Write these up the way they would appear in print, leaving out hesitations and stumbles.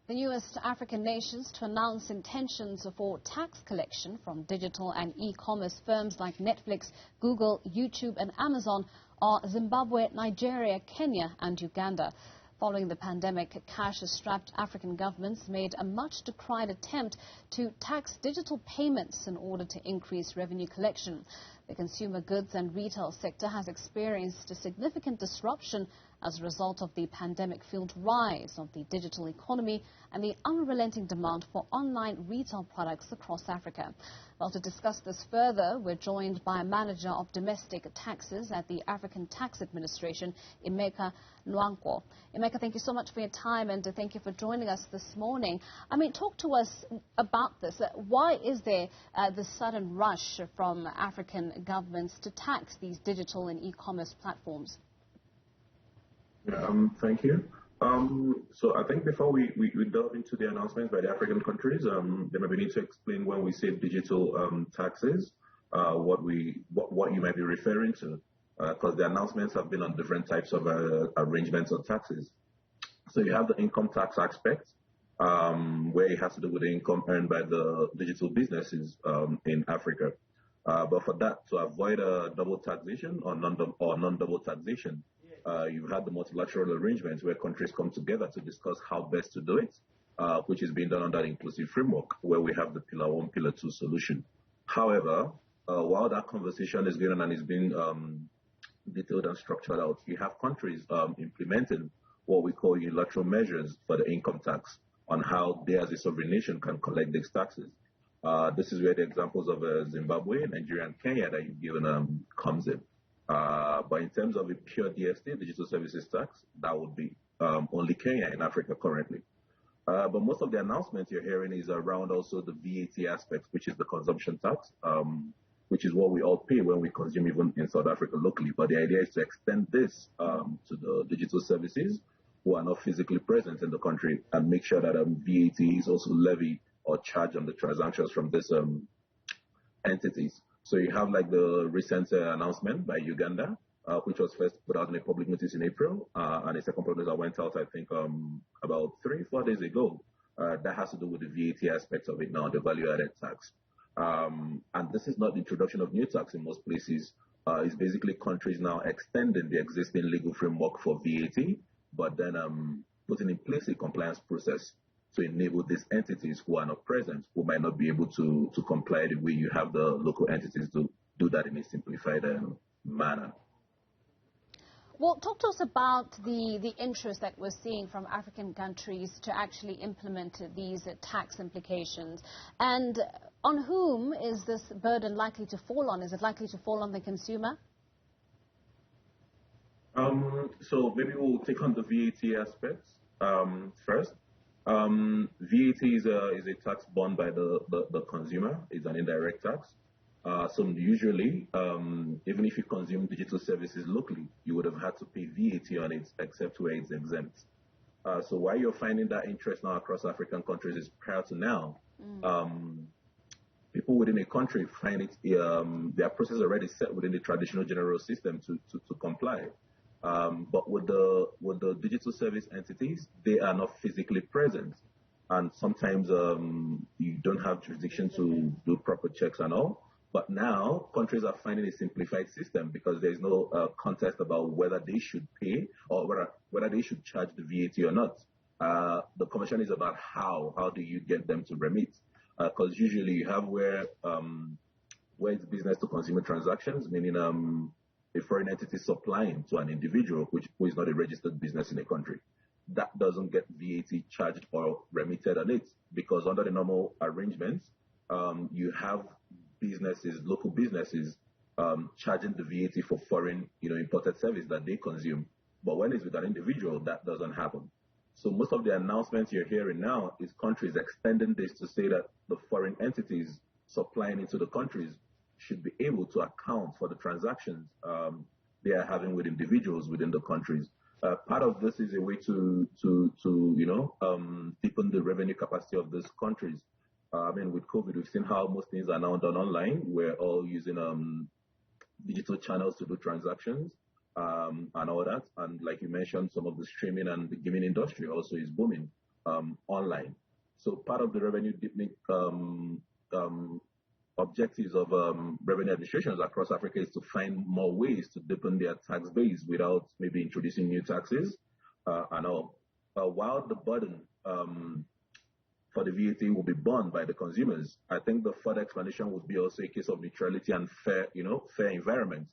The newest African nations to announce intentions for tax collection from digital and e-commerce firms like Netflix, Google, YouTube and Amazon are Zimbabwe, Nigeria, Kenya and Uganda. Following the pandemic, cash-strapped African governments made a much-decried attempt to tax digital payments in order to increase revenue collection. The consumer goods and retail sector has experienced a significant disruption as a result of the pandemic-fueled rise of the digital economy and the unrelenting demand for online retail products across Africa. Well, to discuss this further, we're joined by a manager of domestic taxes at the African Tax Administration, Emeka Nwankwo. Emeka, thank you so much for your time and thank you for joining us this morning. I mean, talk to us about this. Why is there this sudden rush from African governments to tax these digital and e-commerce platforms? Thank you. So I think before we delve into the announcements by the African countries, then we need to explain when we say digital taxes, what you might be referring to, because the announcements have been on different types of arrangements of taxes. So you have the income tax aspect, where it has to do with the income earned by the digital businesses in Africa. But for that, to avoid double taxation or non-double taxation, you've had the multilateral arrangements where countries come together to discuss how best to do it, which is being done under the inclusive framework, where we have the Pillar 1, Pillar 2 solution. However, while that conversation is going on and is being detailed and structured out, you have countries implementing what we call unilateral measures for the income tax on how they as a sovereign nation can collect these taxes. This is where the examples of Zimbabwe, Nigeria, and Kenya that you've given comes in. But in terms of a pure DST, digital services tax, that would be only Kenya in Africa currently. But most of the announcements you're hearing is around also the VAT aspect, which is the consumption tax, which is what we all pay when we consume even in South Africa locally. But the idea is to extend this to the digital services who are not physically present in the country and make sure that VAT is also levied or charged on the transactions from these entities. So you have like the recent announcement by Uganda, which was first put out in a public notice in April, and a second public notice that went out, I think, about 3-4 days ago. That has to do with the VAT aspect of it now, the value-added tax. And this is not the introduction of new tax in most places. It's basically countries now extending the existing legal framework for VAT, but then putting in place a compliance process to enable these entities who are not present, who might not be able to comply the way you have the local entities do that in a simplified manner. Well, talk to us about the interest that we're seeing from African countries to actually implement these tax implications. And on whom is this burden likely to fall on? Is it likely to fall on the consumer? So maybe we'll take on the VAT aspects first. VAT is a tax borne by the consumer. It's an indirect tax. So usually, even if you consume digital services locally, you would have had to pay VAT on it, except where it's exempt. So why you're finding that interest now across African countries is prior to now. People within a country find it their process already set within the traditional general system to comply. But with the digital service entities, they are not physically present, and sometimes you don't have jurisdiction to do proper checks and all. But now countries are finding a simplified system because there is no contest about whether they should pay or whether they should charge the VAT or not. The conversation is about how do you get them to remit, because usually you have where it's business to consumer transactions, meaning a foreign entity supplying to an individual who is not a registered business in a country. That doesn't get VAT charged or remitted on it because under the normal arrangements, you have businesses, local businesses, charging the VAT for foreign, imported service that they consume. But when it's with an individual, that doesn't happen. So most of the announcements you're hearing now is countries extending this to say that the foreign entities supplying into the countries should be able to account for the transactions they are having with individuals within the countries. Part of this is a way to deepen the revenue capacity of these countries. With COVID, we've seen how most things are now done online. We're all using digital channels to do transactions and all that. And like you mentioned, some of the streaming and the gaming industry also is booming. online. So part of the revenue deepening objectives of revenue administrations across Africa is to find more ways to deepen their tax base without maybe introducing new taxes and all. While the burden for the VAT will be borne by the consumers, I think the further explanation would be also a case of neutrality and fair environment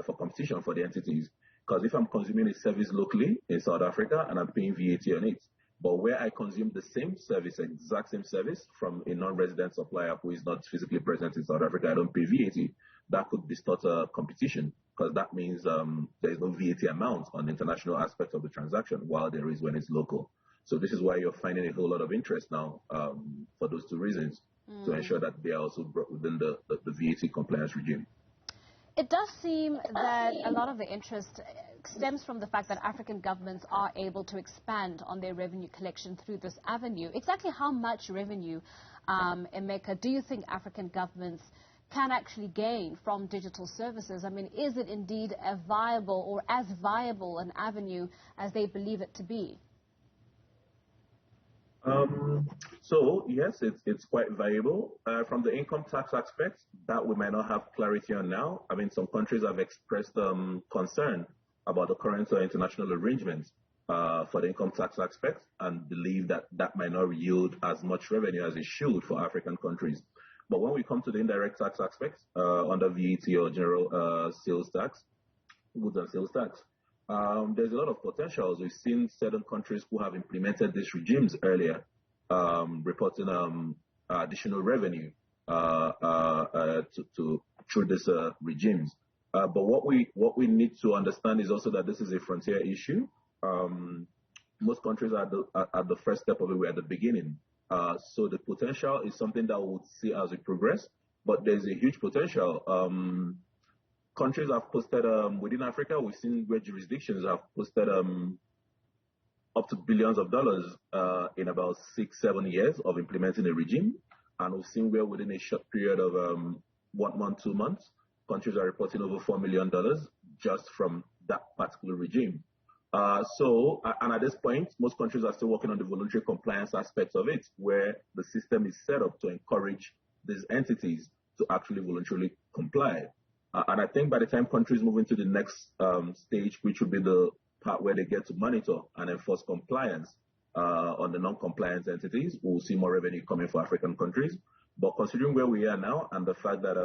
for competition for the entities. Because if I'm consuming a service locally in South Africa and I'm paying VAT on it, but where I consume the same service, exact same service from a non-resident supplier who is not physically present in South Africa, I don't pay VAT. That could distort competition because that means there is no VAT amount on the international aspect of the transaction while there is when it's local. So this is why you're finding a whole lot of interest now for those two reasons to ensure that they are also brought within the VAT compliance regime. It does seem that a lot of the interest stems from the fact that African governments are able to expand on their revenue collection through this avenue. Exactly how much revenue, Emeka, do you think African governments can actually gain from digital services? I mean, is it indeed a viable or as viable an avenue as they believe it to be? So yes, it's quite valuable. From the income tax aspect, that we might not have clarity on now. I mean, some countries have expressed concern about the current international arrangements for the income tax aspect and believe that that might not yield as much revenue as it should for African countries. But when we come to the indirect tax aspect under VAT or general sales tax, goods and sales tax, there's a lot of potentials. We've seen certain countries who have implemented these regimes earlier, reporting additional revenue through these regimes. But what we need to understand is also that this is a frontier issue. Most countries are at the first step of it. We're at the beginning. So the potential is something that we'll see as we progress. But there's a huge potential. Countries have posted within Africa. We've seen where jurisdictions have posted up to billions of dollars in about 6-7 years of implementing a regime, and we've seen where within a short period of 1 month, 2 months, countries are reporting over $4 million just from that particular regime. And at this point, most countries are still working on the voluntary compliance aspects of it, where the system is set up to encourage these entities to actually voluntarily comply. And I think by the time countries move into the next stage, which will be the part where they get to monitor and enforce compliance on the non-compliance entities, we'll see more revenue coming for African countries. But considering where we are now and the fact that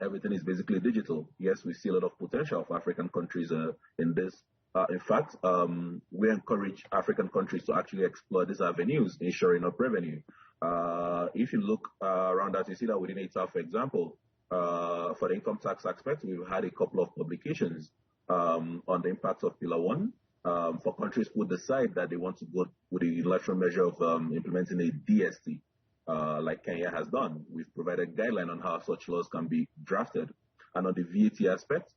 everything is basically digital, yes, we see a lot of potential for African countries in this. In fact, we encourage African countries to actually explore these avenues in shoring up revenue. If you look around us, you see that within ATAR, for example, for the income tax aspect, we've had a couple of publications on the impact of Pillar 1 for countries who decide that they want to go with the unilateral measure of implementing a DST, like Kenya has done. We've provided guidelines on how such laws can be drafted. And on the VAT aspect,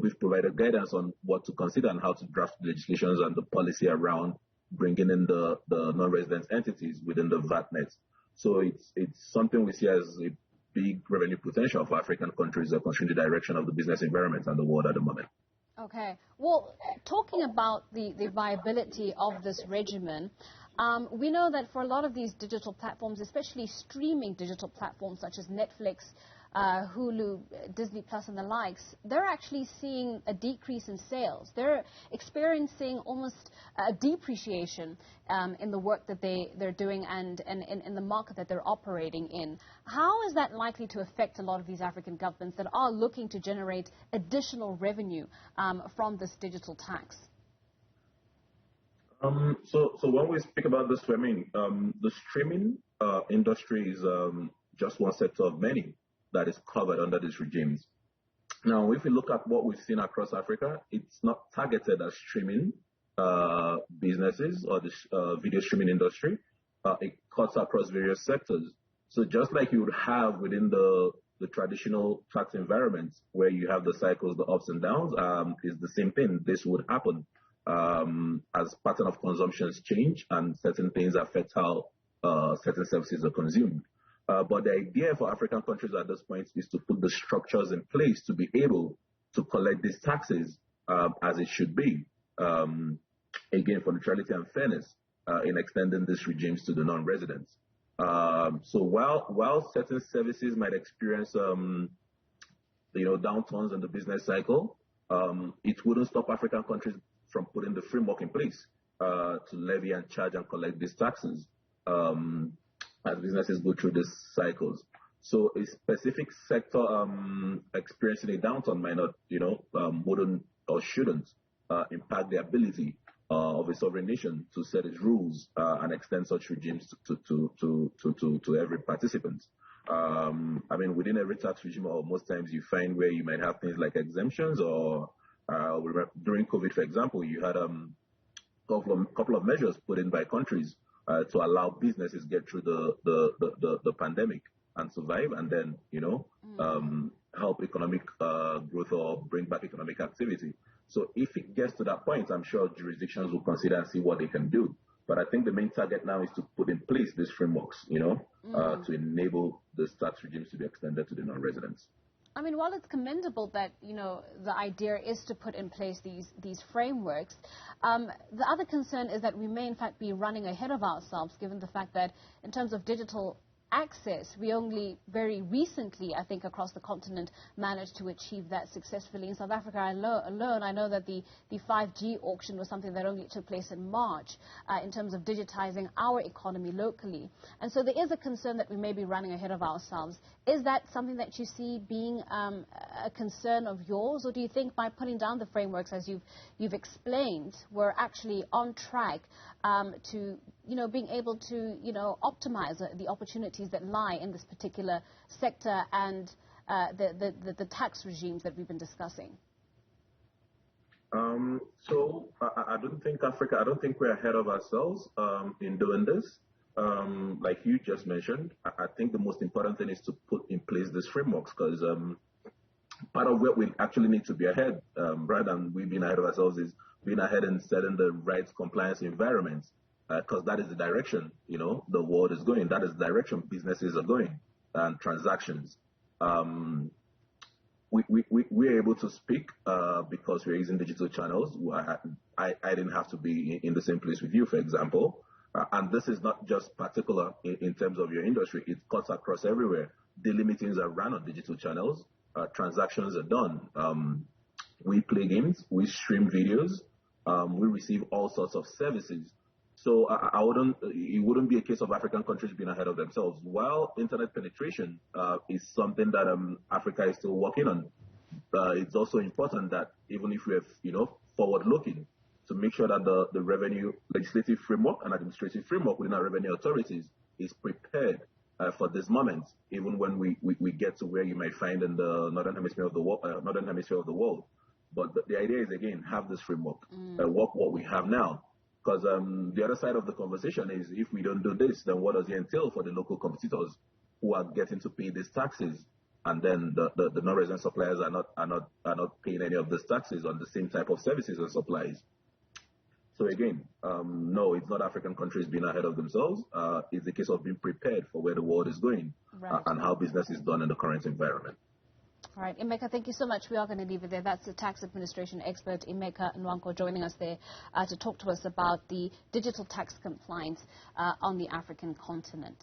we've provided guidance on what to consider and how to draft legislations and the policy around bringing in the non-resident entities within the VAT net. So it's something we see as a big revenue potential for African countries considering the direction of the business environment and the world at the moment. Okay. Well, talking about the viability of this regimen, we know that for a lot of these digital platforms, especially streaming digital platforms such as Netflix, Hulu, Disney Plus and the likes, they're actually seeing a decrease in sales. They're experiencing almost a depreciation in the work that they're doing and in the market that they're operating in. How is that likely to affect a lot of these African governments that are looking to generate additional revenue from this digital tax? So when we speak about this, I mean, the streaming industry is just one sector of many that is covered under these regimes. Now, if we look at what we've seen across Africa, it's not targeted at streaming businesses or the video streaming industry. It cuts across various sectors. So just like you would have within the traditional tax environments where you have the cycles, the ups and downs, is the same thing. This would happen as pattern of consumptions change and certain things affect how certain services are consumed. But the idea for African countries at this point is to put the structures in place to be able to collect these taxes as it should be. Again, for neutrality and fairness. in extending these regimes to the non-residents. So while certain services might experience downturns in the business cycle, it wouldn't stop African countries from putting the framework in place to levy and charge and collect these taxes as businesses go through these cycles. So a specific sector experiencing a downturn might not, wouldn't or shouldn't impact the ability of a sovereign nation to set its rules and extend such regimes to every participant. Within every tax regime, or most times you find where you might have things like exemptions, or during COVID, for example, you had a couple of measures put in by countries to allow businesses get through the pandemic and survive, and then help economic growth or bring back economic activity. So if it gets to that point, I'm sure jurisdictions will consider and see what they can do. But I think the main target now is to put in place these frameworks, to enable these tax regimes to be extended to the non-residents. I mean, while it's commendable that, the idea is to put in place these frameworks, the other concern is that we may, in fact, be running ahead of ourselves, given the fact that in terms of digital access, we only very recently, I think, across the continent managed to achieve that successfully. In South Africa alone, I know that the 5G auction was something that only took place in March in terms of digitizing our economy locally. And so there is a concern that we may be running ahead of ourselves. Is that something that you see being a concern of yours, or do you think by putting down the frameworks, as you've explained, we're actually on track to being able to optimize the opportunities that lie in this particular sector and the tax regimes that we've been discussing? So I don't think we're ahead of ourselves in doing this. Like you just mentioned, I think the most important thing is to put in place these frameworks, because part of what we actually need to be ahead, rather than we being ahead of ourselves, is being ahead in setting the right compliance environments, because that is the direction, the world is going. That is the direction businesses are going, and transactions. We're able to speak because we're using digital channels. I didn't have to be in the same place with you, for example. And this is not just particular in terms of your industry. It cuts across everywhere. Daily meetings are run on digital channels. Transactions are done. We play games. We stream videos. We receive all sorts of services. So it wouldn't be a case of African countries being ahead of themselves. While internet penetration is something that Africa is still working on, it's also important that even if we're forward-looking, to make sure that the revenue legislative framework and administrative framework within our revenue authorities is prepared for this moment, even when we get to where you might find in the northern hemisphere of the world. But the idea is, again, have this framework, work what we have now. Because the other side of the conversation is, if we don't do this, then what does it entail for the local competitors who are getting to pay these taxes, and then the non-resident suppliers are not paying any of these taxes on the same type of services and supplies? So again, no, it's not African countries being ahead of themselves. It's a case of being prepared for where the world is going, right, and how business is done in the current environment. All right, Emeka, thank you so much. We are going to leave it there. That's the tax administration expert, Emeka Nwankwo, joining us there to talk to us about the digital tax compliance on the African continent.